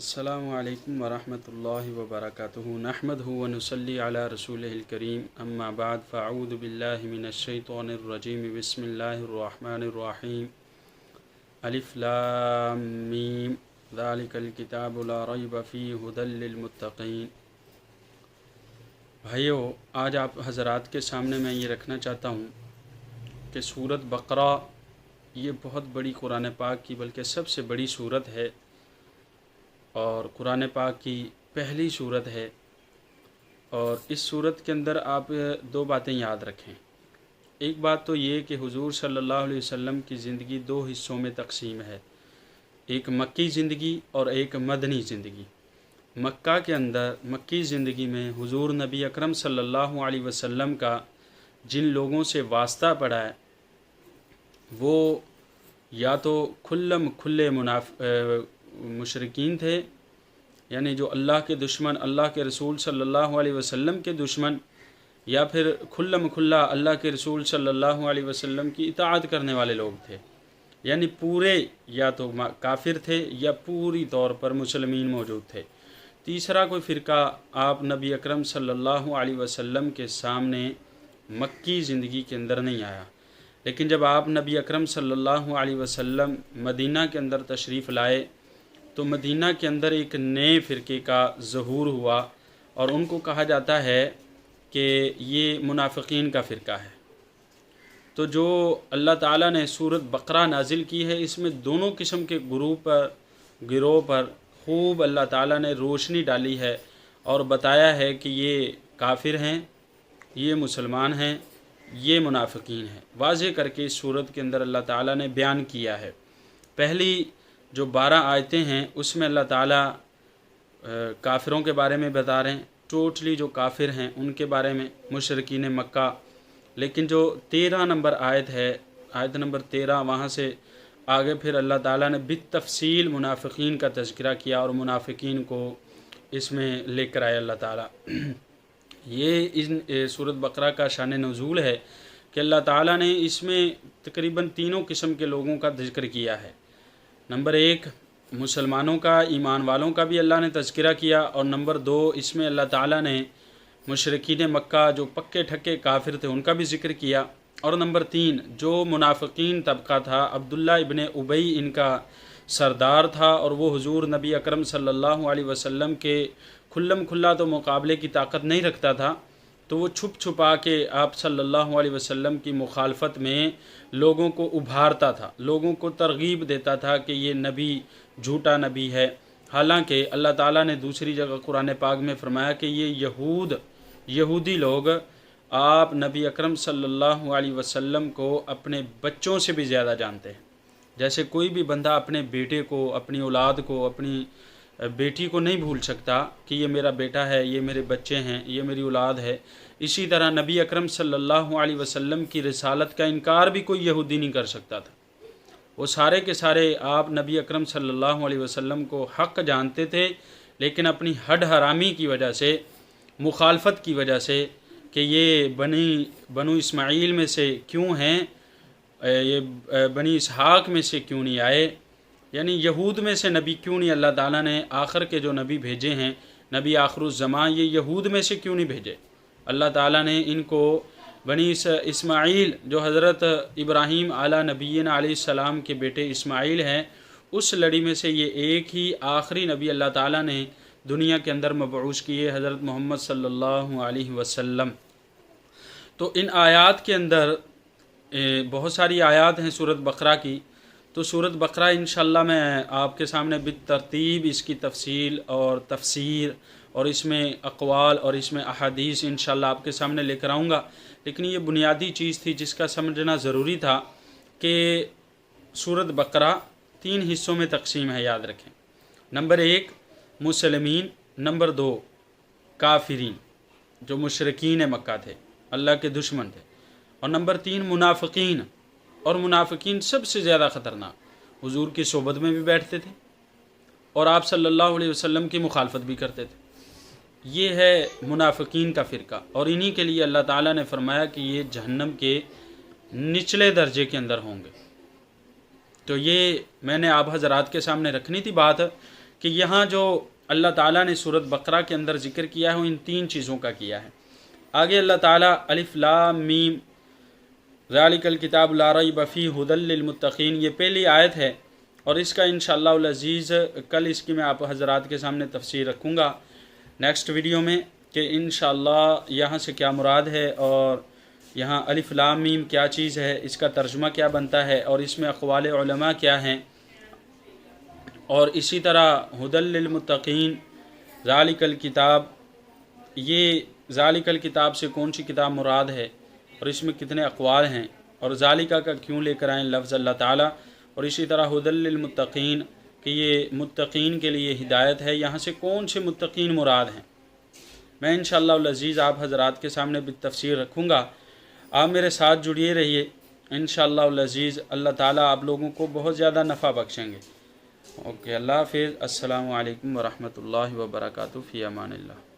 السلام علیکم ورحمۃ اللہ وبرکاتہ نحمدہ ونصلی علی رسولہ الکریم اما بعد فاعوذ باللہ من الشیطان الرجیم بسم اللہ الرحمن الرحیم الف لام میم ذالک الکتاب لا ریب فیہ ھدی للمتقین۔ بھائیو، آج آپ حضرات کے سامنے میں یہ رکھنا چاہتا ہوں کہ سورۃ بقرہ یہ بہت بڑی قرآن پاک کی بلکہ سب سے بڑی سورت ہے اور قرآن پاک کی پہلی سورت ہے، اور اس سورت کے اندر آپ دو باتیں یاد رکھیں۔ ایک بات تو یہ کہ حضور صلی اللہ علیہ وسلم کی زندگی دو حصوں میں تقسیم ہے، ایک مکی زندگی اور ایک مدنی زندگی۔ مکہ کے اندر مکی زندگی میں حضور نبی اکرم صلی اللہ علیہ وسلم کا جن لوگوں سے واسطہ پڑا ہے وہ یا تو کھلے مشرکین تھے، یعنی جو اللہ کے دشمن، اللہ کے رسول صلی اللہ علیہ وسلم کے دشمن، یا پھر کھلا اللہ کے رسول صلی اللہ علیہ وسلم کی اطاعت کرنے والے لوگ تھے، یعنی پورے یا تو کافر تھے یا پوری طور پر مسلمین موجود تھے۔ تیسرا کوئی فرقہ آپ نبی اکرم صلی اللہ علیہ وسلم کے سامنے مکی زندگی کے اندر نہیں آیا، لیکن جب آپ نبی اکرم صلی اللہ علیہ وسلم مدینہ کے اندر تشریف لائے تو مدینہ کے اندر ایک نئے فرقے کا ظہور ہوا، اور ان کو کہا جاتا ہے کہ یہ منافقین کا فرقہ ہے۔ تو جو اللہ تعالیٰ نے سورۃ بقرہ نازل کی ہے، اس میں دونوں قسم کے گروہ پر خوب اللہ تعالیٰ نے روشنی ڈالی ہے اور بتایا ہے کہ یہ کافر ہیں، یہ مسلمان ہیں، یہ منافقین ہیں، واضح کر کے اس سورت کے اندر اللہ تعالیٰ نے بیان کیا ہے۔ پہلی جو 12 آیتیں ہیں اس میں اللہ تعالیٰ کافروں کے بارے میں بتا رہے ہیں، ٹوٹلی جو کافر ہیں ان کے بارے میں، مشرکین مکہ۔ لیکن جو 13 نمبر آیت ہے، آیت نمبر 13، وہاں سے آگے پھر اللہ تعالیٰ نے بالتفصیل منافقین کا تذکرہ کیا اور منافقین کو اس میں لے کر آئے اللہ تعالیٰ۔ یہ سورۃ بقرہ کا شان نزول ہے کہ اللہ تعالیٰ نے اس میں تقریباً تینوں قسم کے لوگوں کا ذکر کیا ہے۔ نمبر 1 مسلمانوں کا، ایمان والوں کا بھی اللہ نے تذکرہ کیا، اور نمبر 2 اس میں اللہ تعالیٰ نے مشرکین مکہ جو پکے ٹھکے کافر تھے ان کا بھی ذکر کیا، اور نمبر 3 جو منافقین طبقہ تھا، عبداللہ ابن ابی ان کا سردار تھا، اور وہ حضور نبی اکرم صلی اللہ علیہ وسلم کے کھلا تو مقابلے کی طاقت نہیں رکھتا تھا، تو وہ چھپا کے آپ صلی اللہ علیہ وسلم کی مخالفت میں لوگوں کو ابھارتا تھا، لوگوں کو ترغیب دیتا تھا کہ یہ نبی جھوٹا نبی ہے۔ حالانکہ اللہ تعالیٰ نے دوسری جگہ قرآن پاک میں فرمایا کہ یہ یہودی لوگ آپ نبی اکرم صلی اللہ علیہ وسلم کو اپنے بچوں سے بھی زیادہ جانتے ہیں۔ جیسے کوئی بھی بندہ اپنے بیٹے کو، اپنی اولاد کو، اپنی بیٹی کو نہیں بھول سکتا کہ یہ میرا بیٹا ہے، یہ میرے بچے ہیں، یہ میری اولاد ہے، اسی طرح نبی اکرم صلی اللہ علیہ وسلم کی رسالت کا انکار بھی کوئی یہودی نہیں کر سکتا تھا۔ وہ سارے کے سارے آپ نبی اکرم صلی اللہ علیہ وسلم کو حق جانتے تھے، لیکن اپنی ہڈ حرامی کی وجہ سے، مخالفت کی وجہ سے کہ یہ بنو اسماعیل میں سے کیوں ہیں، یہ بنی اسحاق میں سے کیوں نہیں آئے، یعنی یہود میں سے نبی کیوں نہیں، اللہ تعالیٰ نے آخر کے جو نبی بھیجے ہیں، نبی آخر الزمان، یہ یہود میں سے کیوں نہیں بھیجے؟ اللہ تعالیٰ نے ان کو بنی اسماعیل جو حضرت ابراہیم علیہ نبینا علیہ السلام کے بیٹے اسماعیل ہیں، اس لڑی میں سے یہ ایک ہی آخری نبی اللہ تعالیٰ نے دنیا کے اندر مبعوث کیے، حضرت محمد صلی اللہ علیہ وسلم۔ تو ان آیات کے اندر بہت ساری آیات ہیں سورۃ بقرہ کی، تو سورۃ بقرہ انشاءاللہ میں آپ کے سامنے بالترتیب اس کی تفصیل اور تفسیر اور اس میں اقوال اور اس میں احادیث انشاءاللہ آپ کے سامنے لے کر آؤں گا، لیکن یہ بنیادی چیز تھی جس کا سمجھنا ضروری تھا کہ سورۃ بقرہ 3 حصوں میں تقسیم ہے، یاد رکھیں۔ نمبر 1 مسلمین، نمبر 2 کافرین جو مشرکین مکہ تھے، اللہ کے دشمن تھے، اور نمبر 3 منافقین، اور منافقین سب سے زیادہ خطرناک، حضور کی صحبت میں بھی بیٹھتے تھے اور آپ صلی اللہ علیہ وسلم کی مخالفت بھی کرتے تھے۔ یہ ہے منافقین کا فرقہ، اور انہی کے لیے اللہ تعالیٰ نے فرمایا کہ یہ جہنم کے نچلے درجے کے اندر ہوں گے۔ تو یہ میں نے آپ حضرات کے سامنے رکھنی تھی بات کہ یہاں جو اللہ تعالیٰ نے سورۃ بقرہ کے اندر ذکر کیا ہے وہ ان 3 چیزوں کا کیا ہے۔ آگے اللہ تعالیٰ الف لام میم ذالک الکتاب لا ریب فیہ ھدی للمتقین، یہ پہلی آیت ہے، اور اس کا انشاءاللہ العزیز کل اس کی میں آپ حضرات کے سامنے تفسیر رکھوں گا نیکسٹ ویڈیو میں، کہ انشاءاللہ یہاں سے کیا مراد ہے، اور یہاں الف لام میم کیا چیز ہے، اس کا ترجمہ کیا بنتا ہے، اور اس میں اقوال علماء کیا ہیں، اور اسی طرح ھدی للمتقین ذالک الکتاب، یہ ذالک الکتاب سے کون سی کتاب مراد ہے، اور اس میں کتنے اقوال ہیں، اور ذالکہ کا کیوں لے کر آئیں لفظ اللہ تعالیٰ، اور اسی طرح ھدی للمتقین کہ یہ متقین کے لیے ہدایت ہے، یہاں سے کون سے متقین مراد ہیں، میں انشاءاللہ العزیز آپ حضرات کے سامنے بالتفصیل رکھوں گا۔ آپ میرے ساتھ جڑیے رہیے، انشاءاللہ العزیز اللہ تعالیٰ آپ لوگوں کو بہت زیادہ نفع بخشیں گے۔ اوکے، اللہ حافظ، السلام علیکم ورحمۃ اللہ وبرکاتہ، فی امان اللہ۔